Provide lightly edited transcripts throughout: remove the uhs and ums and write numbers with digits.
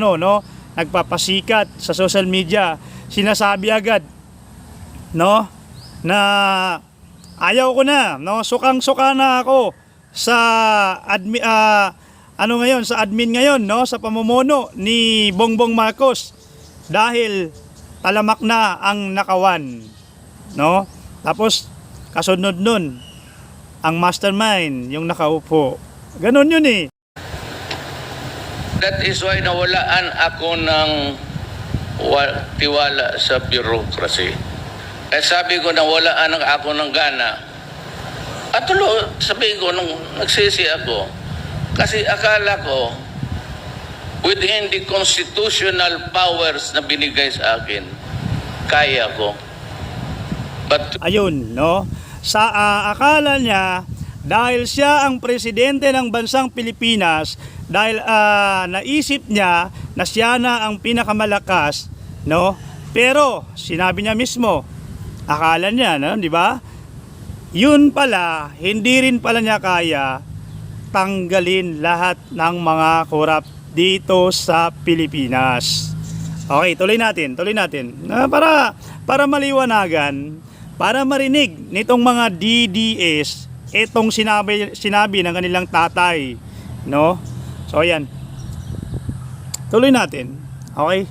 no, nagpapasikat sa social media, sinasabi agad, no, na ayaw ko na, no, sukang-suka na ako sa sa admin ngayon, no, sa pamumuno ni Bongbong Marcos dahil talamak na ang nakawan, no. Tapos kasunod nun ang mastermind yung nakaupo. Ganon yun eh. That is why nawalaan ako ng tiwala sa bureaucracy. Eh sabi ko nawalaan ako ng gana. At sabi ko nung nagsisi ako, kasi akala ko within the constitutional powers na binigay sa akin, kaya ko. But ayun, no? Sa akala niya dahil siya ang presidente ng bansang Pilipinas, dahil naisip niya na siya na ang pinakamalakas, no? Pero sinabi niya mismo, akala niya, no, di ba? Yun pala, hindi rin pala niya kaya tanggalin lahat ng mga korap dito sa Pilipinas. Okay, tuloy natin. Para maliwanagan, para marinig nitong mga DDS itong sinabi ng kanilang tatay, no? So ayan. Tuloy natin. Okay?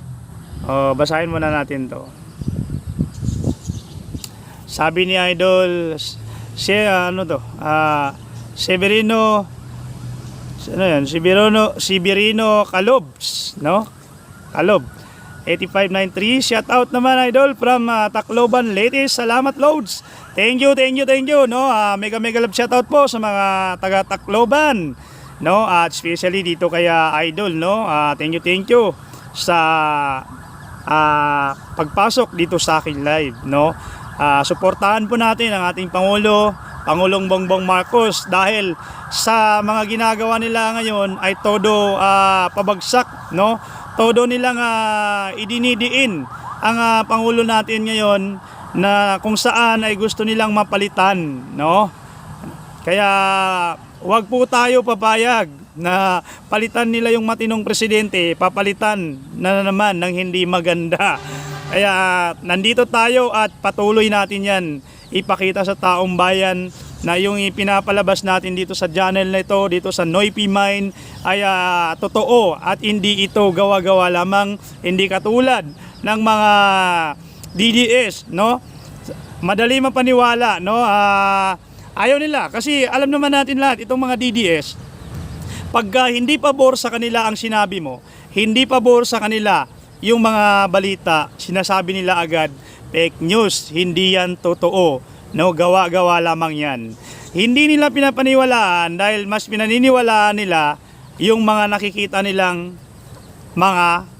Basahin muna natin 'to. Sabi ni Idol Severino Calobs, no? Calob 8593, shout out naman Idol from Tacloban, Leyte. Salamat Loads. Thank you, no? Mega love shout out po sa mga taga Tacloban, no? At especially dito kaya Idol, no? Thank you sa pagpasok dito sa aking live, no? Suportahan po natin ang ating Pangulong Bongbong Marcos dahil sa mga ginagawa nila ngayon ay todo pabagsak, no? Todo nilang idinidiin ang Pangulo natin ngayon na kung saan ay gusto nilang mapalitan, no? Kaya wag po tayo papayag na palitan nila yung matinong presidente, papalitan na naman ng hindi maganda. Kaya nandito tayo at patuloy natin yan ipakita sa taong bayan na yung ipinapalabas natin dito sa channel na ito, dito sa Noypi Mine ay totoo at hindi ito gawa-gawa lamang, hindi katulad ng mga DDS, no? Madali mapaniwala, no? Ayaw nila kasi alam naman natin lahat itong mga DDS, pagka hindi pabor sa kanila ang sinabi mo, hindi pabor sa kanila yung mga balita, sinasabi nila agad fake news, hindi yan totoo, no? Gawa-gawa lamang yan. Hindi nila pinapaniwalaan dahil mas pinaniniwalaan nila yung mga nakikita nilang mga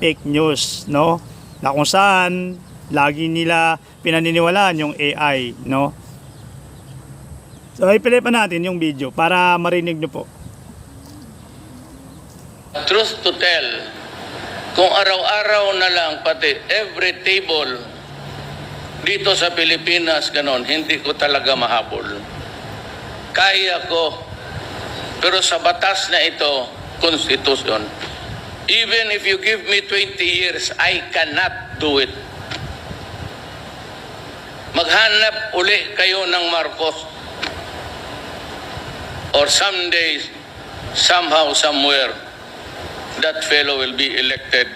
fake news, no? Na kung saan lagi nila pinaniniwalaan yung AI, no? So i-play pa natin yung video para marinig nyo po. truth to tell, kung araw-araw na lang pati every table dito sa Pilipinas, ganon, hindi ko talaga mahabol. Kaya ko, pero sa batas na ito, konstitusyon, even if you give me 20 years, I cannot do it. Maghanap uli kayo ng Marcos. Or someday, somehow, somewhere, that fellow will be elected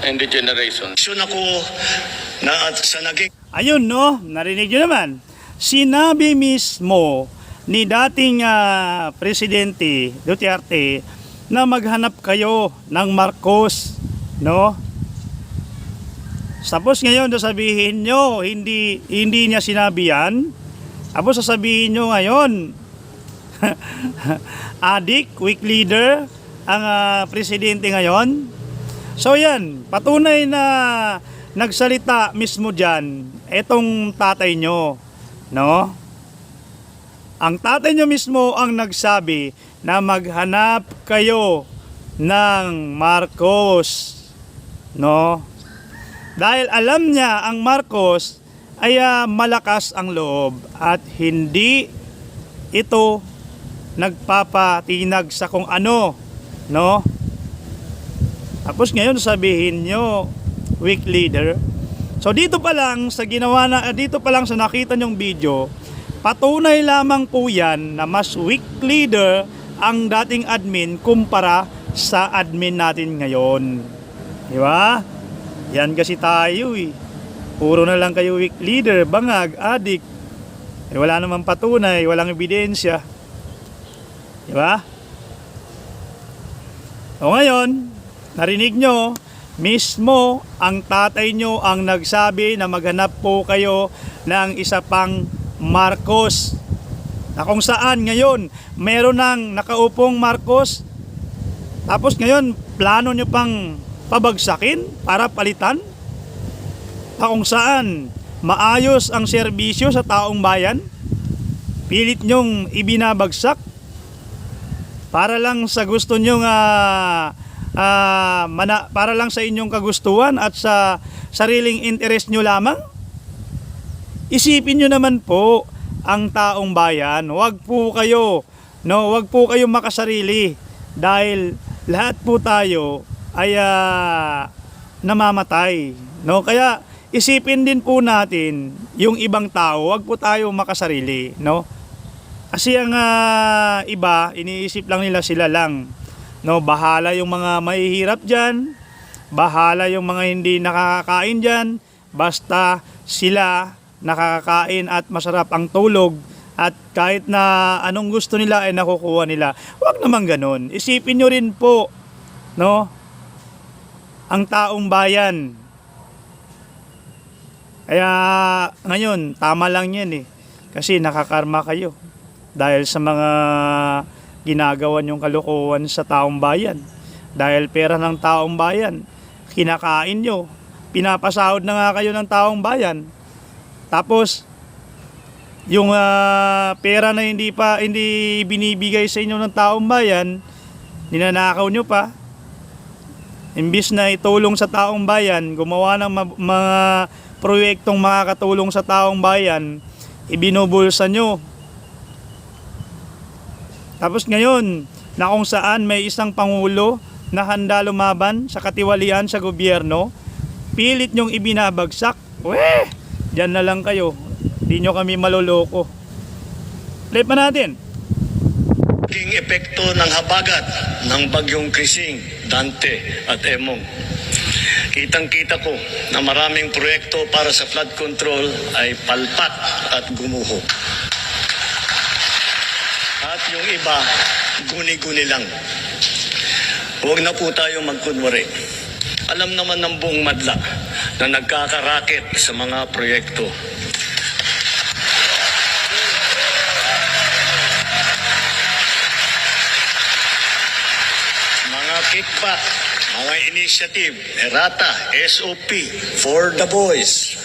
in the generation. Ako na sa naging Ayun, no, narinig nyo naman. Sinabi mismo ni dating Presidente Duterte na maghanap kayo ng Marcos, no? Tapos ngayon sasabihin nyo, hindi niya sinabi yan. Tapos sasabihin nyo ngayon, adik, weak leader, ang presidente ngayon. So yan, patunay na nagsalita mismo dyan, etong tatay nyo, no? Ang tatay nyo mismo ang nagsabi na maghanap kayo ng Marcos, no? Dahil alam niya ang Marcos ay malakas ang loob at hindi ito nagpapatinag sa kung ano, no? Tapos ngayon sabihin nyo, weak leader. So dito pa lang sa dito pa lang sa nakita nyong video, patunay lamang po yan na mas weak leader ang dating admin kumpara sa admin natin ngayon. Di ba? Yan kasi tayo eh. Puro na lang kayo weak leader, bangag, adik. Wala namang patunay, walang ebidensya. Di ba? O ngayon, narinig nyo, mismo ang tatay nyo ang nagsabi na maghanap po kayo ng isa pang Marcos. Na kung saan ngayon, meron ng nakaupong Marcos. Tapos ngayon, plano nyo pang pabagsakin para palitan? Na kung saan, maayos ang serbisyo sa taong bayan? Pilit nyong ibinabagsak? Para lang sa gusto nyong para lang sa inyong kagustuhan at sa sariling interest nyo lamang? Isipin nyo naman po ang taong bayan. Huwag po kayo makasarili dahil lahat po tayo ay namamatay, no? Kaya isipin din po natin yung ibang tao, huwag po tayo makasarili, no? Kasi ang iba, iniisip lang nila sila lang. No, bahala yung mga mahihirap diyan, bahala yung mga hindi nakakakain diyan, basta sila nakakakain at masarap ang tulog at kahit na anong gusto nila ay nakukuha nila. Huwag naman ganoon. Isipin nyo rin po, no, ang taong bayan. Kaya ngayon, tama lang yan eh. Kasi nakakarma kayo dahil sa mga ginagawa niyong kalokohan sa taong bayan. Dahil pera ng taong bayan, kinakain nyo. Pinapasahod na nga kayo ng taong bayan. Tapos, yung pera na hindi binibigay sa inyo ng taong bayan, ninanakaw nyo pa. Imbis na itulong sa taong bayan, gumawa ng mga proyektong makakatulong sa taong bayan, ibinubulsa nyo. Tapos ngayon, na kung saan may isang pangulo na handa lumaban sa katiwalian sa gobyerno, pilit nyong ibinabagsak. Diyan na lang kayo. Di nyo kami maloloko. Play pa natin. Naging epekto ng habagat ng bagyong Krising, Dante at Emong. Kitang-kita ko na maraming proyekto para sa flood control ay palpak at gumuho. At yung iba, guni-guni lang. Huwag na po tayo magkunwari. Alam naman ng buong madla na nagkakaraket sa mga proyekto. Mga kickback, mga initiative, errata, SOP, for the boys.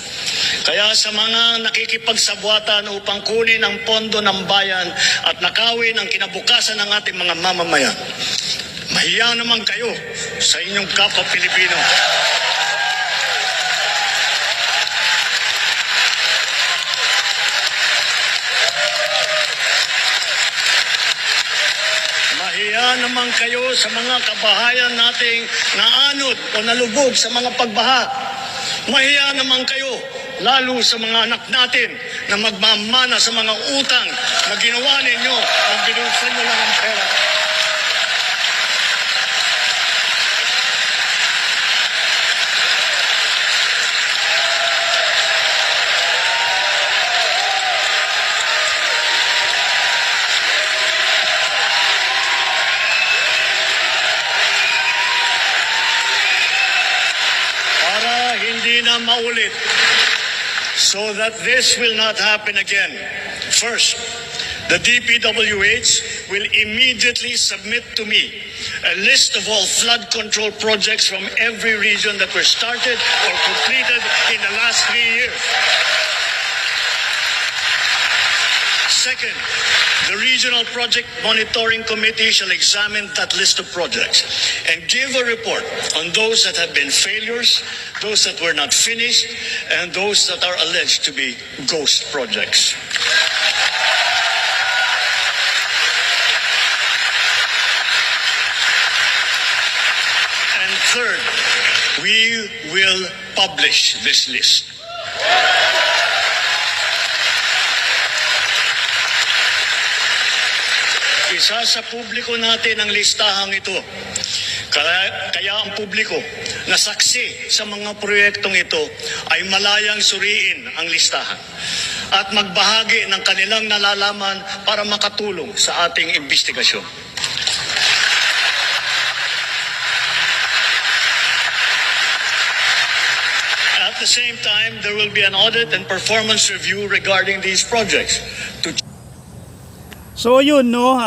Kaya sa mga nakikipagsabwatan upang kunin ang pondo ng bayan at nakawin ang kinabukasan ng ating mga mamamayan, mahiya naman kayo sa inyong kapwa Pilipino. Mahiya naman kayo sa mga kabahayan nating naanod o nalubog sa mga pagbaha. Mahiya naman kayo lalo sa mga anak natin na magmamana sa mga utang na ginawa ninyo ang binulsan nyo lang ang pera. Para hindi na maulit, so that this will not happen again. First, the DPWH will immediately submit to me a list of all flood control projects from every region that were started or completed in the last 3 years. Second, the Regional Project Monitoring Committee shall examine that list of projects and give a report on those that have been failures, those that were not finished, and those that are alleged to be ghost projects. And third, we will publish this list. Isa sa publiko natin ang listahang ito. Kaya ang publiko na saksi sa mga proyektong ito ay malayang suriin ang listahan at magbahagi ng kanilang nalalaman para makatulong sa ating investigasyon. At the same time, there will be an audit and performance review regarding these projects to So yun no,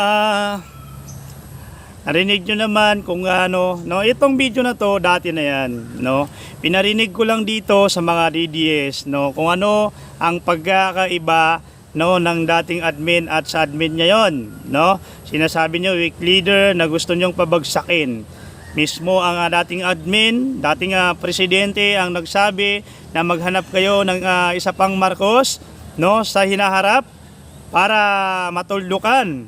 narinig nyo naman kung ano, no, itong video na to dati na yan, no. Pinarinig ko lang dito sa mga DDS, no, kung ano ang pagkakaiba, no, ng dating admin at sa admin ngayon, no. Sinasabi nyo weak leader na gusto nyong pabagsakin. Mismo ang dating admin, dating presidente ang nagsabi na maghanap kayo ng isa pang Marcos, no, sa hinaharap para matuldukan,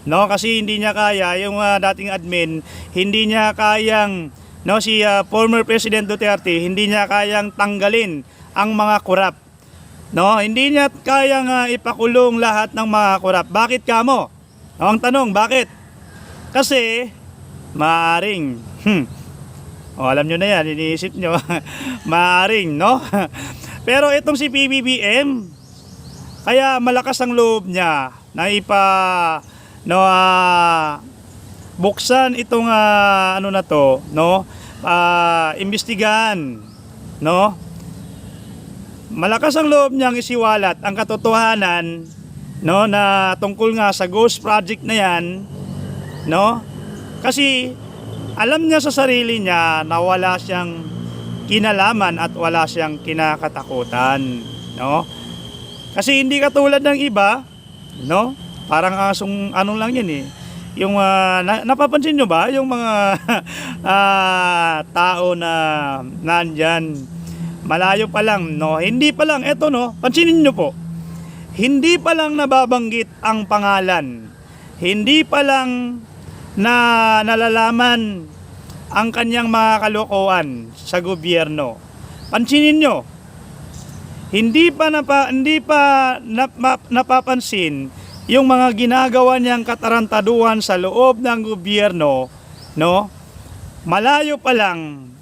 no, kasi hindi niya kaya yung dating admin, hindi niya kayang, no, si former President Duterte, hindi niya kayang tanggalin ang mga korap, no, hindi niya kayang ipakulong lahat ng mga korap. Bakit kamo? No, ang tanong, bakit? Kasi maaring alam nyo na yan, iniisip nyo maaring, no. Pero itong si PBBM, kaya malakas ang loob niya na buksan itong ano na to, no, imbestigahan, no. Malakas ang loob niyang isiwalat ang katotohanan, no, na tungkol nga sa ghost project na yan, no. Kasi alam niya sa sarili niya na wala siyang kinalaman at wala siyang kinakatakutan, no. Kasi hindi katulad ng iba, no? Parang asong ano lang 'yan eh. Yung napapansin nyo ba yung mga tao na nandyan malayo pa lang, no? Hindi pa lang eto, no? Pansinin nyo po. Hindi pa lang nababanggit ang pangalan. Hindi pa lang na nalalaman ang kanyang mga kalokohan sa gobyerno. Pansinin nyo. Hindi pa napapansin yung mga ginagawa niyang katarantaduhan sa loob ng gobyerno, no? Malayo pa lang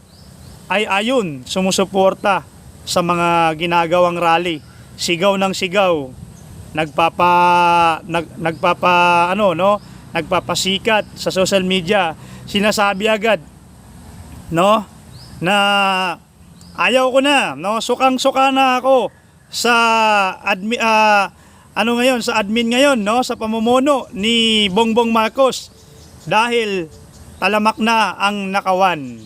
ay ayun sumusuporta sa mga ginagawang rally, sigaw ng sigaw, nagpapasikat sa social media, sinasabi agad, no, na ayaw ko na, no, sukang-suka na ako sa sa admin ngayon, no, sa pamumuno ni Bongbong Marcos dahil talamak na ang nakawan,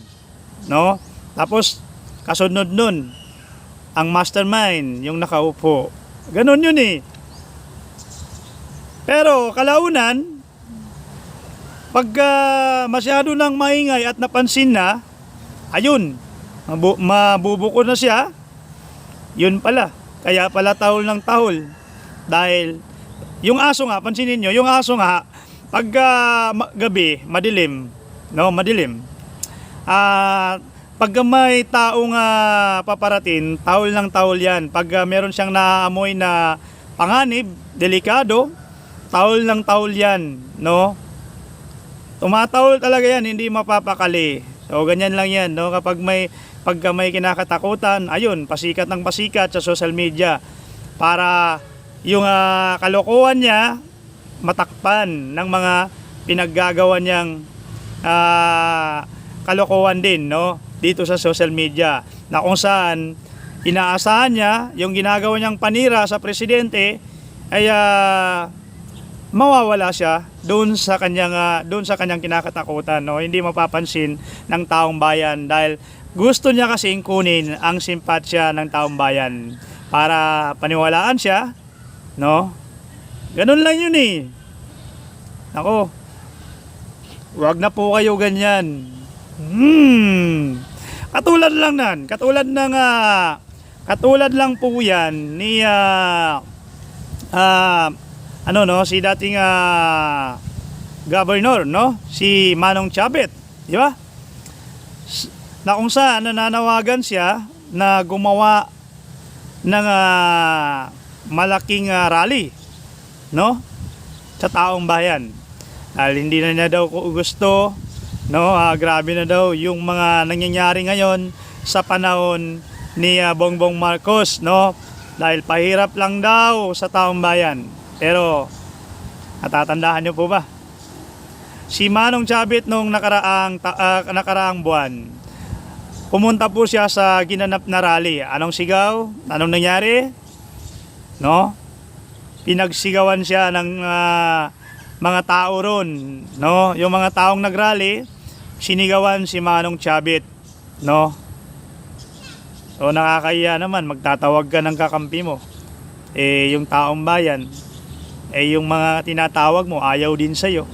no. Tapos kasunod nun ang mastermind yung nakaupo. Ganon yun eh. Pero kalaunan, pagka masyado nang maingay at napansin na, ayun, mabubuko na siya. Yun pala, kaya pala tahol ng tahol. Dahil yung aso nga, pansinin nyo, yung aso nga pagka gabi, madilim, no, madilim, pagka may taong paparating, tahol ng tahol yan. Pagka meron siyang naaamoy na panganib, delikado, tahol ng tahol yan, no. Tumatahol talaga yan, hindi mapapakali. So ganyan lang yan, no, pagka may kinakatakutan, ayun, pasikat ng pasikat sa social media para yung kalokohan niya matakpan ng mga pinaggagawa niyang kalokohan din, no, dito sa social media, na kung saan inaasahan niya yung ginagawa niyang panira sa presidente ay mawawala siya doon sa kanyang kinakatakutan, no. Hindi mapapansin ng taong bayan dahil gusto niya kasing kunin ang simpatsya ng taong bayan para paniwalaan siya, no. Ganun lang yun eh. Ako, wag na po kayo ganyan. Katulad lang po yan ni si dating governor, no, si Manong Chabet, di ba? na kung saan nananawagan siya na gumawa ng malaking rally, no, sa taong bayan. Dahil hindi na niya daw gusto, no, grabe na daw yung mga nangyayari ngayon sa panahon ni Bongbong Marcos, no, dahil pahirap lang daw sa taong bayan. Pero natatandaan niyo po ba si Manong Chavit nung nakaraang buwan, pumunta po siya sa ginanap na rally. Anong sigaw? Anong nangyari? No? Pinagsigawan siya ng mga tao ron, no? Yung mga taong nagrally, sinigawan si Manong Chavit, no? So nakakahiya naman, magtatawag ka ng kakampi mo. Eh yung taong bayan, eh yung mga tinatawag mo ayaw din sa'yo.